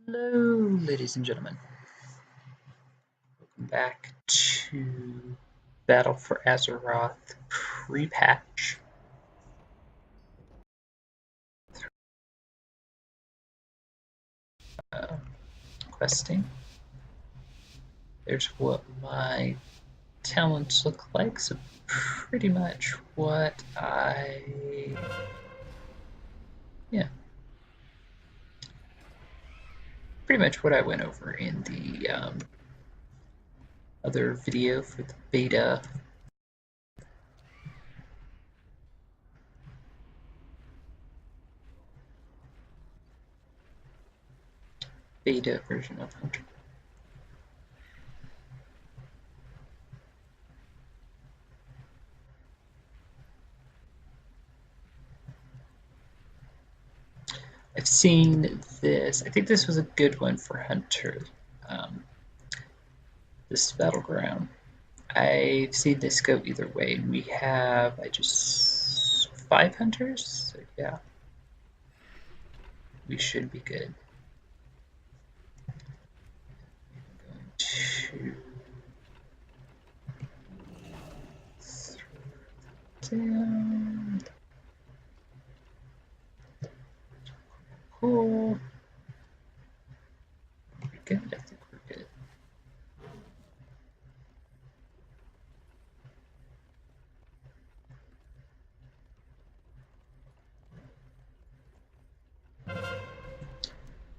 Hello, ladies and gentlemen. Welcome back to Battle for Azeroth pre-patch. Questing. There's what my talents look like, so pretty much what pretty much what I went over in the other video for the beta. Beta version of Hunter. I've seen this. I think this was a good one for Hunter. This battleground. I've seen this go either way. We have just 5 hunters, so yeah, we should be good. I'm going to throw down. Cool. We're good. I think we're good.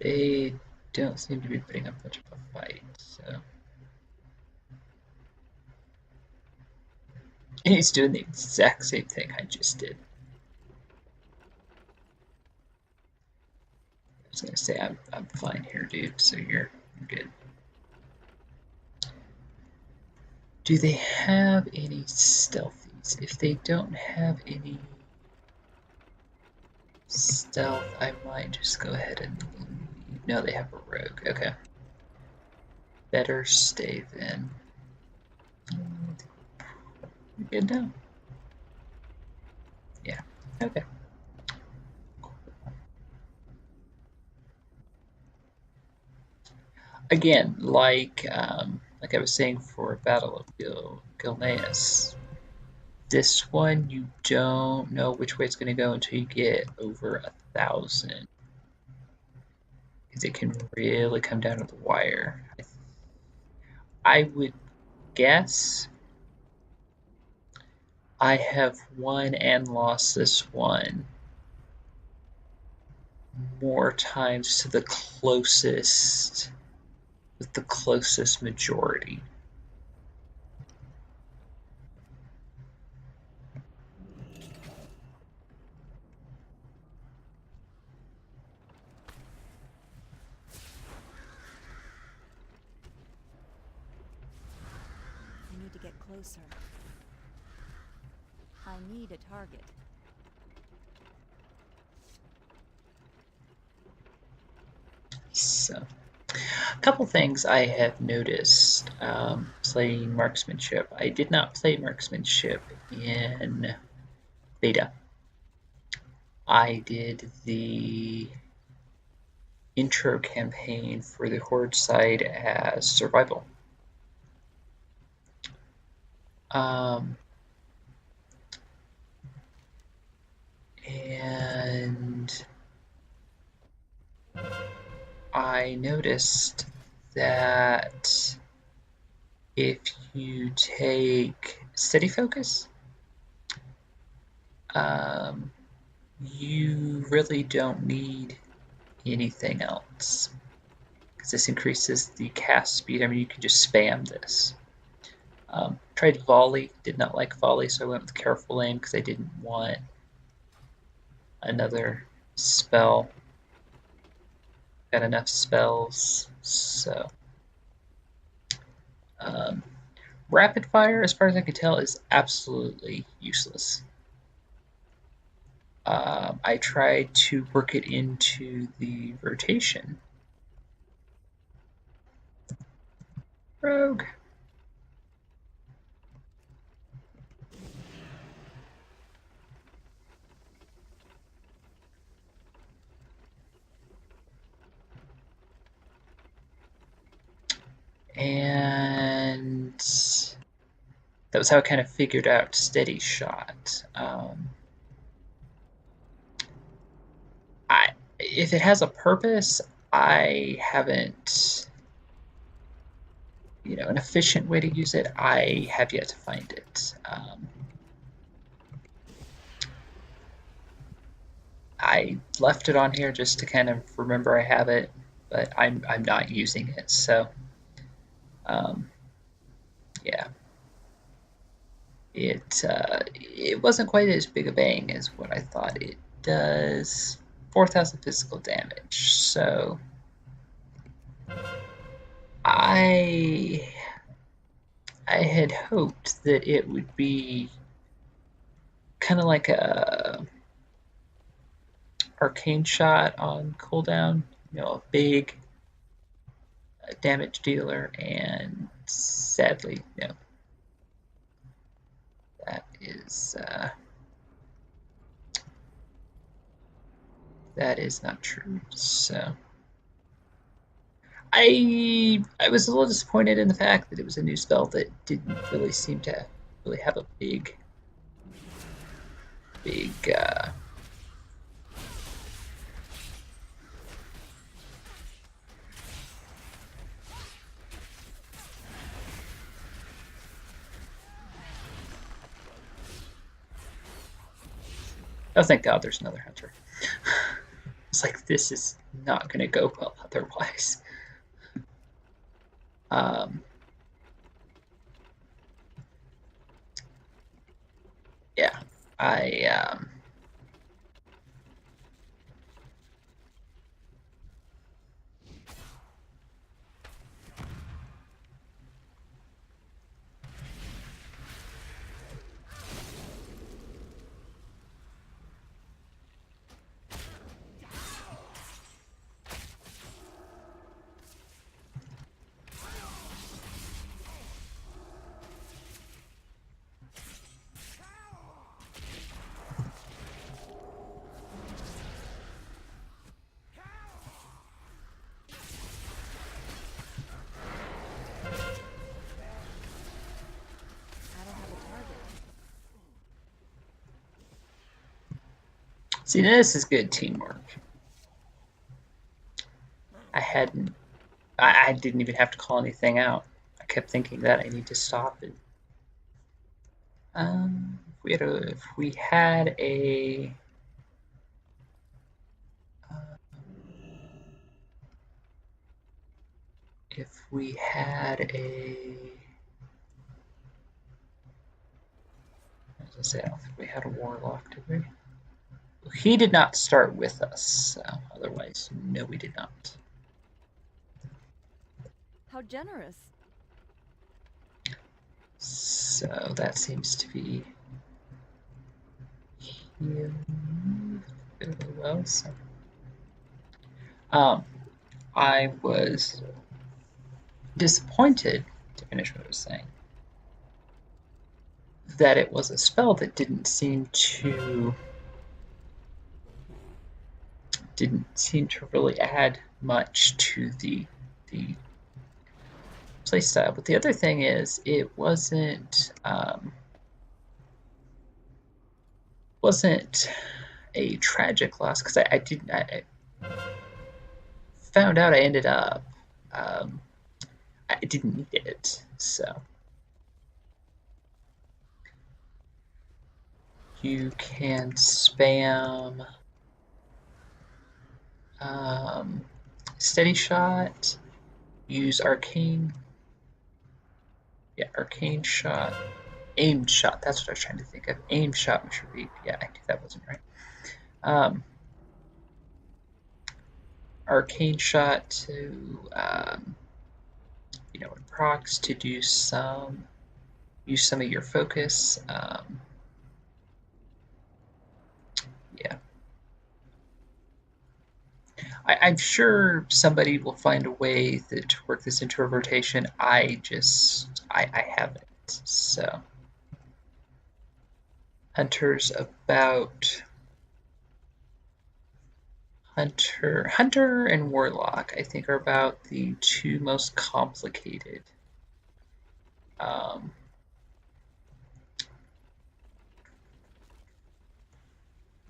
They don't seem to be putting up much of a fight, so. And he's doing the exact same thing I just did. I was gonna say I'm fine here, dude. So you're good. Do they have any stealthies? If they don't have any stealth, I might just go ahead and leave. No, they have a rogue. Okay. Better stay then. You're good now? Yeah. Okay. Again, like I was saying for Battle of Gilneas, this one you don't know which way it's going to go until you get over 1,000, because it can really come down to the wire. I would guess I have won and lost this one more times to the closest, with the closest majority. I need to get closer. I need a target. So, a couple things I have noticed playing Marksmanship. I did not play Marksmanship in beta. I did the intro campaign for the Horde side as survival. And I noticed that if you take steady focus, you really don't need anything else, because this increases the cast speed. I mean, you can just spam this. Tried volley, did not like volley, so I went with careful aim because I didn't want another spell. Got enough spells, so rapid fire, as far as I can tell, is absolutely useless. I tried to work it into the rotation. Rogue. And that was how I kind of figured out steady shot. If it has a purpose, I haven't, an efficient way to use it, I have yet to find it. I left it on here just to kind of remember I have it, but I'm not using it. So, yeah, it wasn't quite as big a bang as what I thought. It does 4,000 physical damage. So I had hoped that it would be kind of like a arcane shot on cooldown, a big damage dealer, and sadly, no. That is not true. So I was a little disappointed in the fact that it was a new spell that didn't really seem to really have a big oh, thank God there's another hunter. It's like, this is not going to go well otherwise. Yeah, I see, this is good teamwork. I didn't even have to call anything out. I kept thinking that I need to stop it. If we had a I was gonna say, I don't think we had a warlock, did we? He did not start with us, so otherwise, no, we did not. How generous. So that seems to be healing fairly well. So, I was disappointed, to finish what I was saying, that it was a spell that didn't seem to really add much to the playstyle. But the other thing is, it wasn't a tragic loss, because I found out I ended up I didn't need it, so you can spam steady shot, use arcane shot, aimed shot, that's what I was trying to think of. Aimed shot, which would be, yeah, I knew that wasn't right. Arcane shot to it procs to do use some of your focus. Yeah, I'm sure somebody will find a way to work this into a rotation. I haven't. So Hunter's about Hunter and Warlock, I think, are about the two most complicated. Um,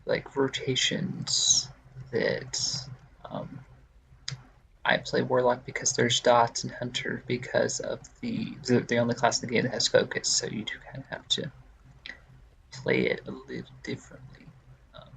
like rotations that I play Warlock because there's dots, and Hunter because of the only class in the game that has focus, so you do kind of have to play it a little differently. Um,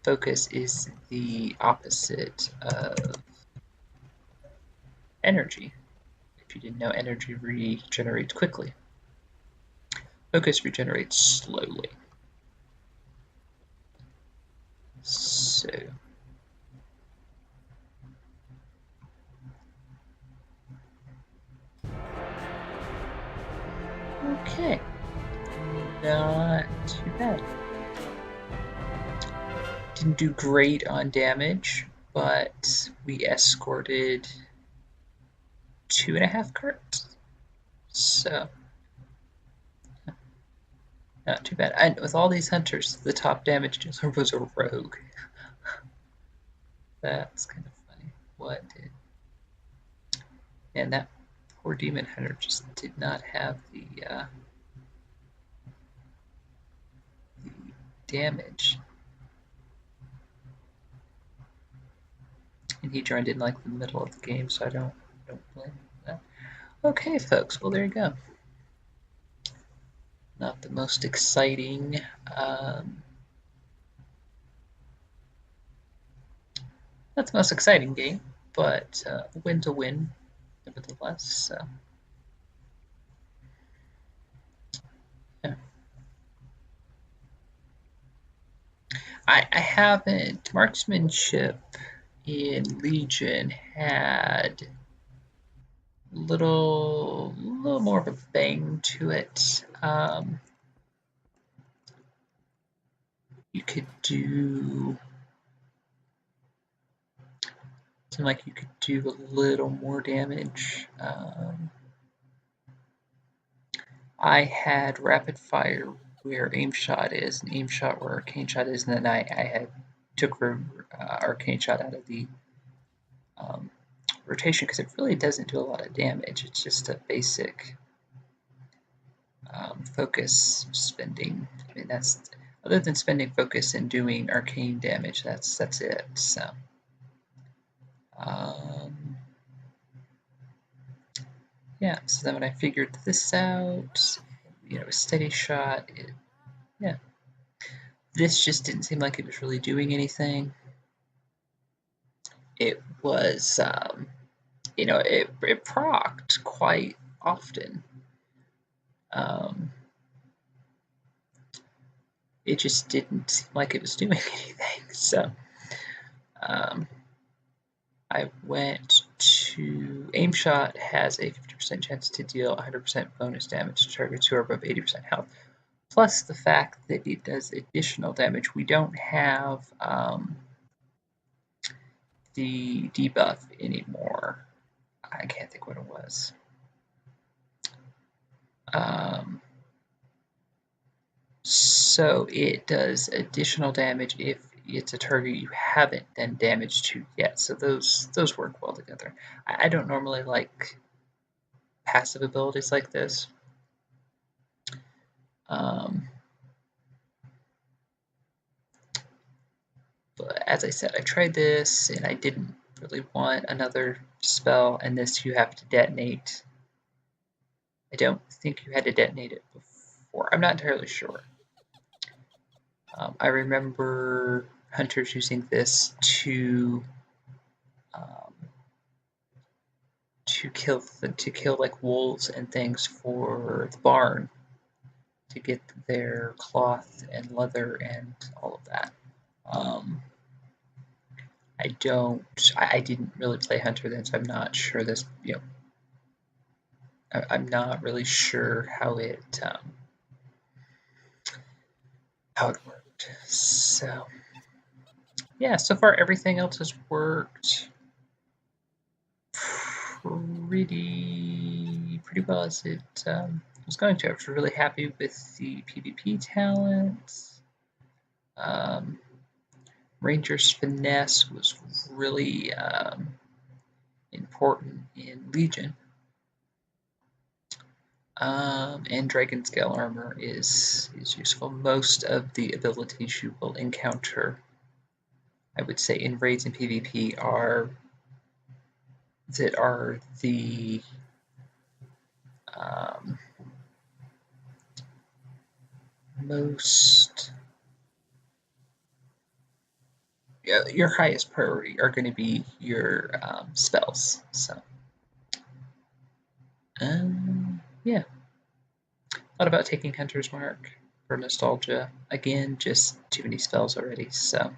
focus is the opposite of energy. If you didn't know, energy regenerates quickly. Focus regenerates slowly. So, okay, not too bad. Didn't do great on damage, but we escorted 2.5 carts. So, not too bad. And with all these hunters, the top damage dealer was a rogue. That's kind of funny. What did... And that poor demon hunter just did not have the damage. And he joined in like the middle of the game, so I don't blame him for that. Okay, folks. Well, there you go. Not the most exciting. Not the most exciting game, but a win's a win, nevertheless. So, yeah. I haven't. Marksmanship in Legion had little more of a bang to it. You could do... seemed like you could do a little more damage. I had rapid fire where aim shot is, and aim shot where arcane shot is, and then I took arcane shot out of the rotation because it really doesn't do a lot of damage. It's just a basic focus spending. I mean, that's other than spending focus and doing arcane damage. That's it. So. Yeah, so then when I figured this out, a steady shot, yeah. This just didn't seem like it was really doing anything. It was, it procced quite often. It just didn't seem like it was doing anything. So I went to aim shot has a 50% chance to deal 100% bonus damage to targets who are above 80% health. Plus the fact that it does additional damage. We don't have the debuff anymore. I can't think what it was. So it does additional damage if it's a target you haven't done damage to yet. So those work well together. I don't normally like passive abilities like this. But as I said, I tried this and I didn't really want another spell, and this you have to detonate. I don't think you had to detonate it before. I'm not entirely sure. I remember hunters using this to kill like wolves and things for the barn, to get their cloth and leather and all of that. I didn't really play hunter then, so I'm not sure this. I'm not really sure how it worked. So yeah, so far everything else has worked pretty well as it was going to. I was really happy with the PvP talents. Ranger's finesse was really important in Legion. And Dragon Scale Armor is useful. Most of the abilities you will encounter, I would say, in raids and PvP are the most your highest priority are going to be your spells. So, yeah. Thought about taking Hunter's Mark for nostalgia. Again, just too many spells already, so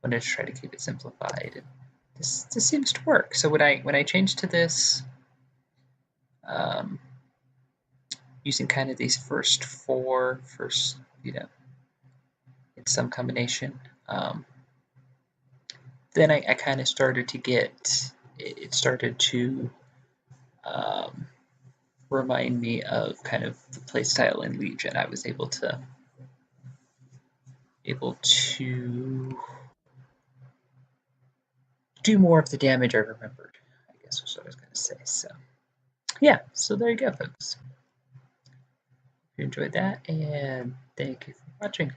wanted to try to keep it simplified. And this seems to work. So when I changed to this, using kind of these first four, in some combination, then I kind of started to get, it started to remind me of kind of the playstyle in Legion. I was able to do more of the damage I remembered, I guess was what I was going to say. So, yeah, so there you go, folks. If you enjoyed that, and thank you for watching.